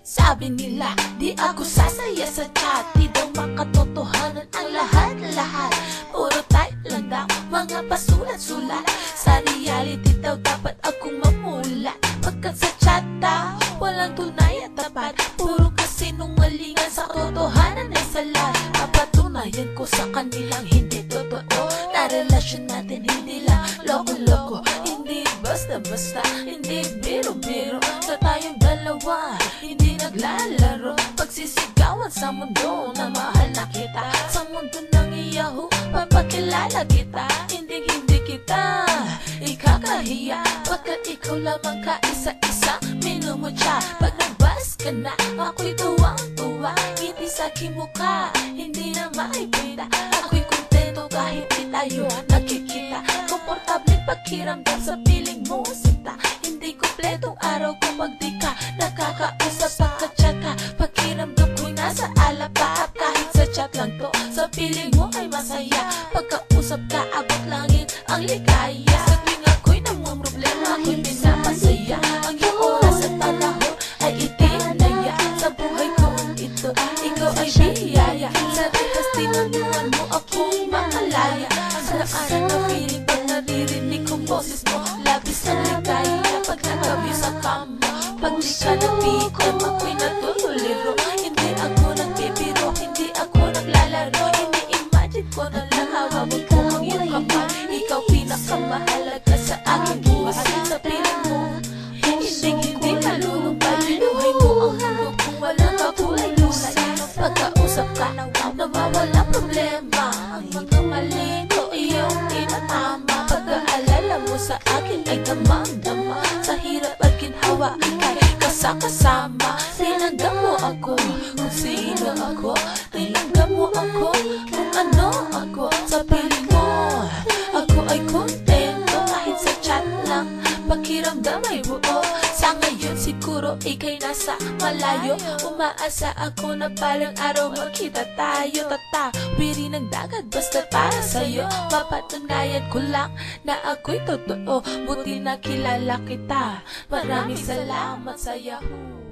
Sabi nila, di ako sasaya sa chat. Di daw makatotohanan ang lahat-lahat. Puro type lang daw, mga pasulat-sulat. Sa reality daw dapat akong mamulat. Pagkat sa chat daw, walang tunay at tapat. Puro kasinungalingan, sa totohanan ay salat. Papatunayan ko sa kanilang hindi totoo. Na relasyon natin hindi lang loko-loko. Hindi basta-basta, hindi biro-biro. Sa tayong dalawa, hindi naglalaro. Pagsisigawan sa mundo na mahal na kita. Sa mundo ng iyaho, papakilala kita. Hindi kita ikakahiya. Pagkat ikaw lamang kaisa-isa, minumutya. Pag nagbas ka na, ako'y tuwang-tuwa. Ngiti sa aking mukha, hindi na maipita. Ako'y kontento kahit di tayo nakikita. Komportable pakiramdam sa piling mo sinta. Hindi kompletong araw kapag di ka nakakausap. Pagka-chat ka, pakiramdam ko'y nasa alapa. Kahit sa chat lang to, sa piling mo ay masaya. Pagkausap ka, abot langit ang ligaya. Sa tuwing ako'y namumroblema, ako'y pinapasaya. Ang iyong oras at panahon ay itinaya. Sa buhay ko ito, ikaw ay biyaya. Sa likas tinulungan mo akong makalaya. Saan na feeling pag naririnig kong boses mo. Labis ang ligaya pag nagabi sa kama. Pag di ka napitan, ako'y natutuliro. Hindi ako nagbibiro, hindi ako naglalaro. Ini-imagine ko na lang hawak ko ang iyong kamay. Ikaw pinakamahalaga sa aking buhay. Sa piling mo, hindi kalulumpay. Binuhay mo ang mundo kung walang kakulay-kulay. Pagkausap ka, nawawala problema. Ang mga mali ko iyong tinatama. Pag-aalala mo sa akin ay damang-dama. Sa hirap at ginhawa kay kasama. Tinanggap mo ako kung sino ako. Tinanggap mo ako kung ano ako. Sa piling mo, ako ay kontento. Kahit sa chat lang, pakiramdam ay buo. Sa ngayon siguro ika'y nasa malayo. Umaasa ako na palang araw magkita tayo. Tatawiri ng dagat basta para sa'yo. Mapatunayan ko lang na ako'y totoo. Buti na kilala kita. Maraming salamat sa Yahoo.